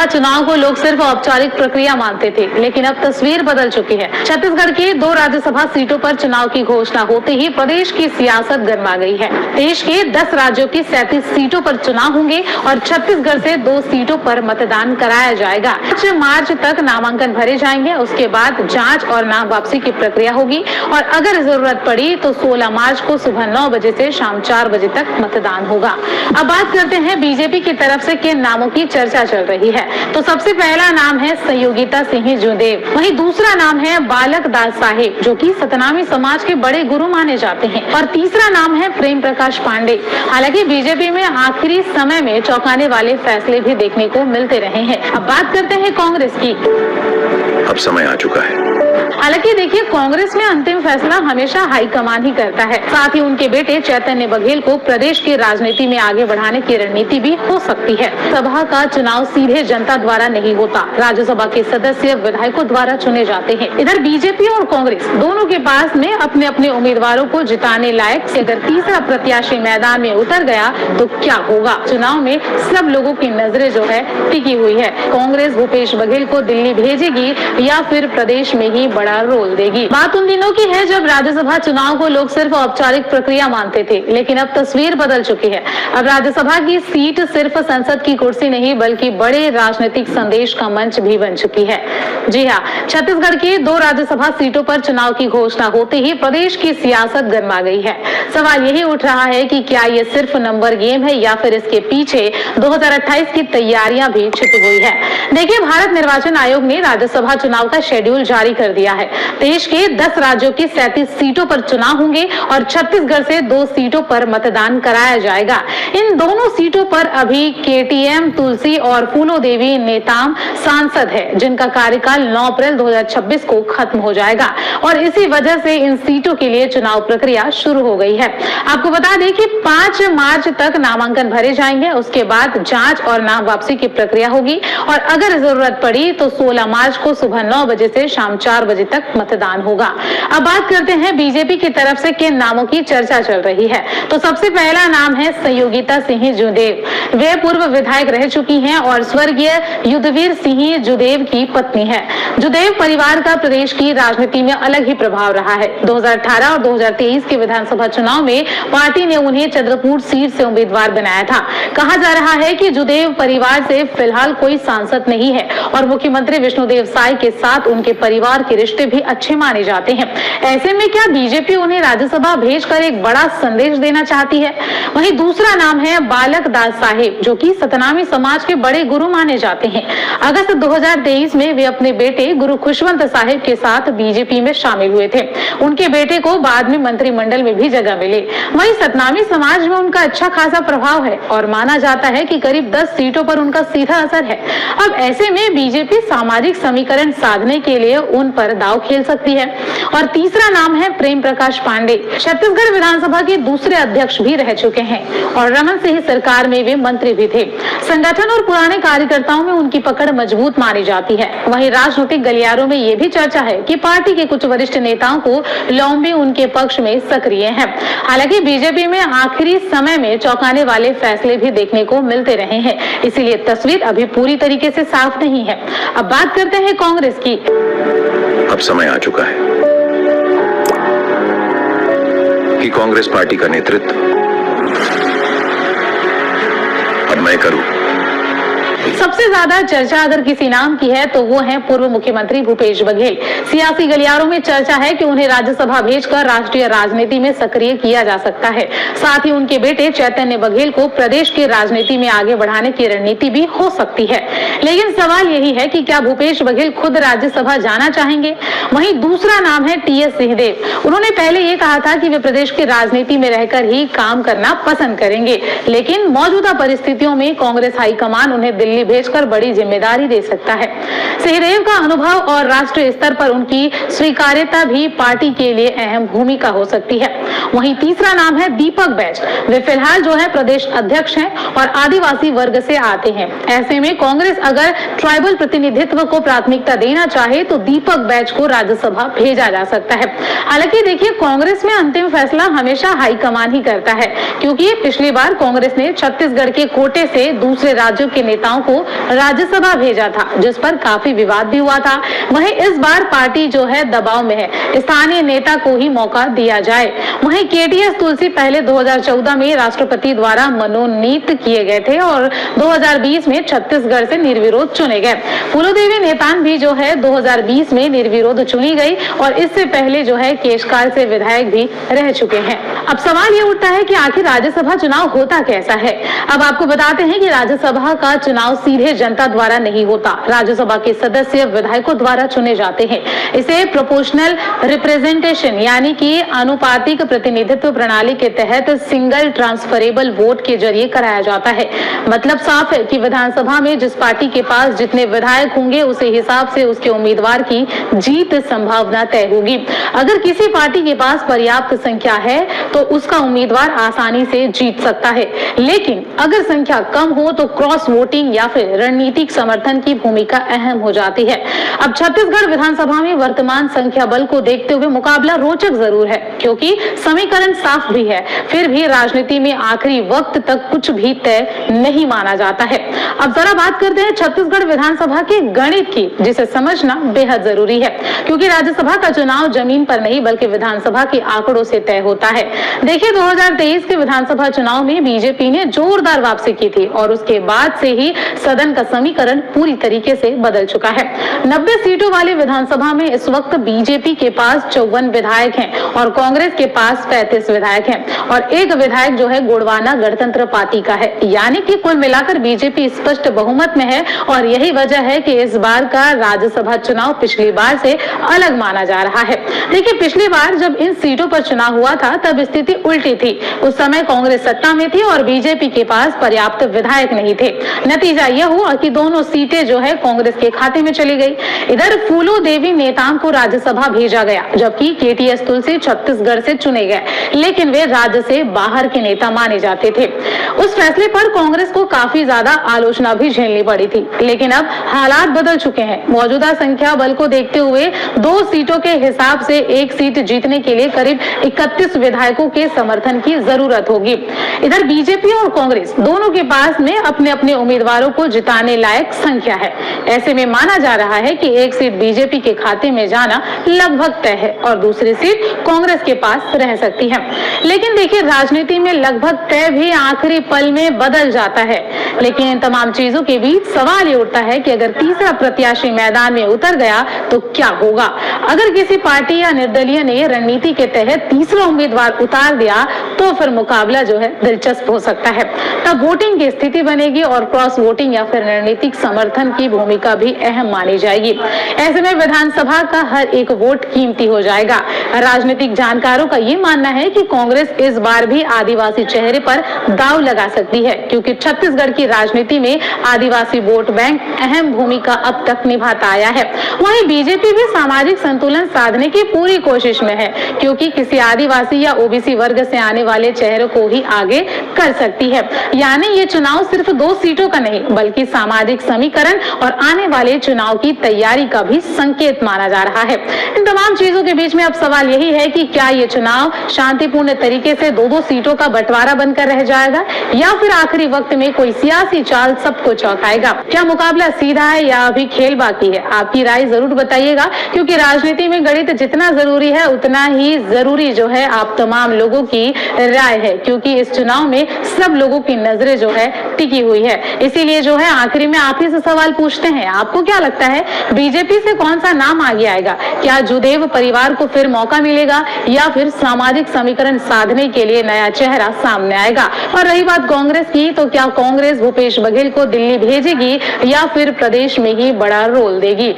चुनाव को लोग सिर्फ औपचारिक प्रक्रिया मानते थे, लेकिन अब तस्वीर बदल चुकी है। छत्तीसगढ़ की 2 राज्यसभा सीटों पर चुनाव की घोषणा होते ही प्रदेश की सियासत गर्मा गई है। देश के 10 राज्यों की 37 सीटों पर चुनाव होंगे और छत्तीसगढ़ से 2 सीटों पर मतदान कराया जाएगा। 5 मार्च तक नामांकन भरे जाएंगे, उसके बाद जांच और नाम वापसी की प्रक्रिया होगी और अगर जरूरत पड़ी तो 16 मार्च को सुबह 9 बजे से शाम 4 बजे तक मतदान होगा। अब बात करते हैं बीजेपी की तरफ से किन नामों की चर्चा चल रही है। तो सबसे पहला नाम है संयोगिता सिंह जुदेव, वहीं दूसरा नाम है बालक दास साहेब, जो कि सतनामी समाज के बड़े गुरु माने जाते हैं, और तीसरा नाम है प्रेम प्रकाश पांडे। हालांकि बीजेपी में आखिरी समय में चौंकाने वाले फैसले भी देखने को मिलते रहे हैं। अब बात करते हैं कांग्रेस की। अब समय आ चुका है। हालांकि देखिए, कांग्रेस में अंतिम फैसला हमेशा हाईकमान ही करता है। साथ ही उनके बेटे चैतन्य बघेल को प्रदेश की राजनीति में आगे बढ़ाने की रणनीति भी हो सकती है। सभा का चुनाव सीधे जनता द्वारा नहीं होता, राज्यसभा के सदस्य विधायकों द्वारा चुने जाते हैं। इधर बीजेपी और कांग्रेस दोनों के पास में अपने अपने उम्मीदवारों को जिताने लायक से अगर तीसरा प्रत्याशी मैदान में उतर गया तो क्या होगा। चुनाव में सब लोगों की नजरें जो है टिकी हुई है। कांग्रेस भूपेश बघेल को दिल्ली भेजेगी या फिर प्रदेश में ही बड़ा रोल देगी। बात उन दिनों की है जब राज्यसभा चुनाव को लोग सिर्फ औपचारिक प्रक्रिया मानते थे, लेकिन अब तस्वीर बदल चुकी है। अब राज्यसभा की सीट सिर्फ संसद की कुर्सी नहीं बल्कि बड़े राजनीतिक संदेश का मंच भी बन चुकी है। जी हाँ, छत्तीसगढ़ की 2 राज्यसभा सीटों पर चुनाव की घोषणा होते ही प्रदेश की सियासत गर्मा गई है। सवाल यही उठ रहा है कि क्या ये सिर्फ नंबर गेम है या फिर इसके पीछे 2028 की तैयारियां भी छिपी हुई है। देखिए, भारत निर्वाचन आयोग ने राज्यसभा चुनाव का शेड्यूल जारी कर दिया है। देश के 10 राज्यों की 37 सीटों पर चुनाव होंगे और छत्तीसगढ़ से 2 सीटों पर मतदान कराया जाएगा। इन दोनों सीटों पर अभी केटीएम तुलसी और फूलो देवी नेताम सांसद है, जिनका कार्यकाल 9 अप्रैल 2026 को खत्म हो जाएगा और इसी वजह से इन सीटों के लिए चुनाव प्रक्रिया शुरू हो गई है। आपको बता दें कि 5 मार्च तक नामांकन भरे जाएंगे, उसके बाद जांच और नाम वापसी की प्रक्रिया होगी और अगर जरूरत पड़ी तो 16 मार्च को सुबह 9 बजे से शाम 4 बजे तक मतदान होगा। अब बात करते हैं बीजेपी की तरफ से किन नामों की चर्चा चल रही है। तो सबसे पहला नाम है संयोगिता सिंह जुदेव। वे पूर्व विधायक रह चुकी हैं और स्वर्गीय युद्धवीर सिंह जुदेव की पत्नी है। जुदेव परिवार का प्रदेश की राजनीति में अलग ही प्रभाव रहा है। 2018 और 2023 के विधानसभा चुनाव में पार्टी ने उन्हें चंद्रपुर सीट से उम्मीदवार बनाया था। कहा जा रहा है कि जुदेव परिवार से फिलहाल कोई सांसद नहीं है और मुख्यमंत्री विष्णुदेव साय के साथ उनके परिवार के रिश्ते भी अच्छे माने जाते हैं। ऐसे में क्या बीजेपी उन्हें राज्यसभा भेजकर एक बड़ा संदेश देना चाहती है। वहीं दूसरा नाम है बालक दास साहेब, जो कि सतनामी समाज के बड़े गुरु माने जाते हैं। अगस्त 2023 में वे अपने बेटे गुरु खुशवंत साहिब के साथ बीजेपी में शामिल हुए थे। उनके बेटे को बाद में मंत्रिमंडल में भी जगह मिली। वहीं सतनामी समाज में उनका अच्छा खासा प्रभाव है और माना जाता है कि करीब 10 सीटों पर उनका सीधा असर है। अब ऐसे में बीजेपी सामाजिक समीकरण साधने के लिए उन पर दांव खेल सकती है। और तीसरा नाम है प्रेम प्रकाश पांडे। छत्तीसगढ़ विधानसभा के दूसरे अध्यक्ष भी रह चुके हैं और रमन सिंह सरकार में वे मंत्री भी थे। संगठन और पुराने कार्यकर्ताओं में उनकी पकड़ मजबूत मानी जाती है। वहीं राजनीतिक गलियारों में ये भी चर्चा है कि पार्टी के कुछ वरिष्ठ नेताओं को लॉबी उनके पक्ष में सक्रिय है। हालांकि बीजेपी में आखिरी समय में चौंकाने वाले फैसले भी देखने को मिलते रहे हैं, इसीलिए तस्वीर अभी पूरी तरीके से साफ नहीं है। अब बात करते हैं कांग्रेस की। अब समय आ चुका है कि कांग्रेस पार्टी का नेतृत्व अब मैं करूं। सबसे ज्यादा चर्चा अगर किसी नाम की है तो वो है पूर्व मुख्यमंत्री भूपेश बघेल। सियासी गलियारों में चर्चा है कि उन्हें राज्यसभा भेजकर राष्ट्रीय राजनीति में सक्रिय किया जा सकता है। साथ ही उनके बेटे चैतन्य बघेल को प्रदेश की राजनीति में आगे बढ़ाने की रणनीति भी हो सकती है। लेकिन सवाल यही है कि क्या भूपेश बघेल खुद राज्यसभा जाना चाहेंगे। वहीं दूसरा नाम है टीएस सिंहदेव। उन्होंने पहले ये कहा था कि वे प्रदेश की राजनीति में रहकर ही काम करना पसंद करेंगे, लेकिन मौजूदा परिस्थितियों में कांग्रेस हाईकमान उन्हें दिल्ली दिल्ली भेजकर बड़ी जिम्मेदारी दे सकता है। सिंहदेव का अनुभव और राष्ट्रीय स्तर पर उनकी स्वीकार्यता भी पार्टी के लिए अहम भूमिका हो सकती है। वहीं तीसरा नाम है दीपक बैज। वे फिलहाल जो है प्रदेश अध्यक्ष हैं और आदिवासी वर्ग से आते हैं। ऐसे में कांग्रेस अगर ट्राइबल प्रतिनिधित्व को प्राथमिकता देना चाहे तो दीपक बैज को राज्यसभा भेजा जा सकता है। हालांकि देखिए, कांग्रेस में अंतिम फैसला हमेशा हाईकमान ही करता है, क्योंकि पिछली बार कांग्रेस ने छत्तीसगढ़ के कोटे से दूसरे राज्यों के नेताओं को राज्यसभा भेजा था, जिस पर काफी विवाद भी हुआ था। वहीं इस बार पार्टी जो है दबाव में है, स्थानीय नेता को ही मौका दिया जाए। वहीं केटीएस तुलसी पहले 2014 में राष्ट्रपति द्वारा मनोनीत किए गए थे और 2020 में छत्तीसगढ़ से निर्विरोध चुने गए। फूलोदेवी नेतान भी जो है 2020 में निर्विरोध चुनी गई और इससे पहले जो है केशकाल से विधायक भी रह चुके हैं। अब सवाल ये उठता है कि आखिर राज्यसभा चुनाव होता कैसा है। अब आपको बताते हैं कि राज्यसभा का चुनाव सीधे जनता द्वारा नहीं होता। राज्यसभा के सदस्य विधायकों द्वारा चुने जाते हैं। इसे प्रोपोर्शनल रिप्रेजेंटेशन यानी कि आनुपातिक प्रतिनिधित्व प्रणाली के तहत सिंगल ट्रांसफरेबल वोट के जरिए कराया जाता है। मतलब साफ है कि विधानसभा में जिस पार्टी के पास जितने विधायक होंगे उसी हिसाब से उसके उम्मीदवार की जीत संभावना तय होगी। अगर किसी पार्टी के पास पर्याप्त संख्या है तो उसका उम्मीदवार आसानी से जीत सकता है, लेकिन अगर संख्या कम हो तो क्रॉस वोटिंग या फिर रणनीतिक समर्थन की भूमिका अहम हो जाती है। अब छत्तीसगढ़ विधानसभा में वर्तमान संख्या बल को देखते हुए मुकाबला रोचक जरूर है, क्योंकि समीकरण साफ भी है, फिर भी राजनीति में आखिरी वक्त तक कुछ भी तय नहीं माना जाता है। अब जरा बात करते हैं छत्तीसगढ़ विधानसभा के गणित की, जिसे समझना बेहद जरूरी है, क्योंकि राज्यसभा का चुनाव जमीन पर नहीं बल्कि विधानसभा के आंकड़ों से तय होता है। देखिए, 2023 के विधानसभा चुनाव में बीजेपी ने जोरदार वापसी की थी और उसके बाद से ही सदन का समीकरण पूरी तरीके से बदल चुका है। 90 सीटों वाले विधानसभा में इस वक्त बीजेपी के पास 54 विधायक हैं और कांग्रेस के पास 35 विधायक हैं और एक विधायक जो है गोंडवाना गणतंत्र पार्टी का है। यानी कि कुल मिलाकर बीजेपी स्पष्ट बहुमत में है और यही वजह है कि इस बार का राज्यसभा चुनाव पिछली बार से अलग माना जा रहा है। देखिए, पिछली बार जब इन सीटों पर चुनाव हुआ था तब स्थिति उल्टी थी। उस समय कांग्रेस सत्ता में थी और बीजेपी के पास पर्याप्त विधायक नहीं थे। नतीजा यह हुआ कि दोनों सीटें जो है कांग्रेस के खाते में चली गई। इधर फूलो देवी नेताओं को राज्यसभा भेजा गया, जबकि केटीएस तुलसी छत्तीसगढ़ से चुने गए, लेकिन वे राज्य से बाहर के नेता माने जाते थे। उस फैसले पर कांग्रेस को काफी ज्यादा आलोचना भी झेलनी पड़ी थी, लेकिन अब हालात बदल चुके हैं। मौजूदा संख्या बल को देखते हुए 2 सीटों के हिसाब से एक सीट जीतने के लिए करीब 31 विधायकों के समर्थन की जरूरत होगी। इधर बीजेपी और कांग्रेस दोनों के पास में अपने अपने उम्मीदवारों को जिताने लायक संख्या है। ऐसे में माना जा रहा है कि एक सीट बीजेपी के खाते में जाना लगभग तय है और दूसरी सीट कांग्रेस के पास रह सकती है। लेकिन देखिए, राजनीति में लगभग तय भी आखिरी पल में बदल जाता है। लेकिन इन तमाम चीजों के बीच सवाल ये उठता है कि अगर तीसरा प्रत्याशी मैदान में उतर गया तो क्या होगा। अगर किसी पार्टी या निर्दलीय ने रणनीति के तहत तीसरा उम्मीदवार उतार दिया तो फिर मुकाबला जो है दिलचस्प हो सकता है। तब वोटिंग की स्थिति बनेगी और क्रॉस वोटिंग या फिर रणनीतिक समर्थन की भूमिका भी अहम मानी जाएगी। ऐसे में विधानसभा का हर एक वोट कीमती हो जाएगा। राजनीतिक जानकारों का ये मानना है कि कांग्रेस इस बार भी आदिवासी चेहरे पर दांव लगा सकती है, क्योंकि छत्तीसगढ़ की राजनीति में आदिवासी वोट बैंक अहम भूमिका अब तक निभाता आया है। वहीं बीजेपी भी सामाजिक संतुलन साधने की पूरी कोशिश में है, क्योंकि किसी आदिवासी या ओबीसी वर्ग से आने वाले चेहरों को ही आगे कर सकती है। यानी ये चुनाव सिर्फ 2 सीटों का नहीं बल्कि सामाजिक समीकरण और आने वाले चुनाव की तैयारी का भी संकेत माना जा रहा है। इन तमाम चीजों के बीच में अब सवाल यही है कि क्या ये चुनाव शांतिपूर्ण तरीके से 2-2 सीटों का बंटवारा बनकर रह जाएगा या फिर आखिरी वक्त में कोई सियासी चाल सबको चौंकाएगा। क्या मुकाबला सीधा है या अभी खेल बाकी है? आपकी राय जरूर बताइएगा, क्योंकि राजनीति में गणित जितना जरूरी है उतना ही जरूरी जो है आप तमाम लोगों की राय है, क्योंकि इस चुनाव में सब लोगों की नजरें जो है टिकी हुई है। इसीलिए जो है आखिरी में आप ही से सवाल पूछते हैं, आपको क्या लगता है बीजेपी से कौन सा नाम आगे आएगा? क्या जुदेव परिवार को फिर मौका मिलेगा या फिर सामाजिक समीकरण साधने के लिए नया चेहरा सामने आएगा? और रही बात कांग्रेस की, तो क्या कांग्रेस भूपेश बघेल को दिल्ली भेजेगी या फिर प्रदेश में ही बड़ा रोल देगी?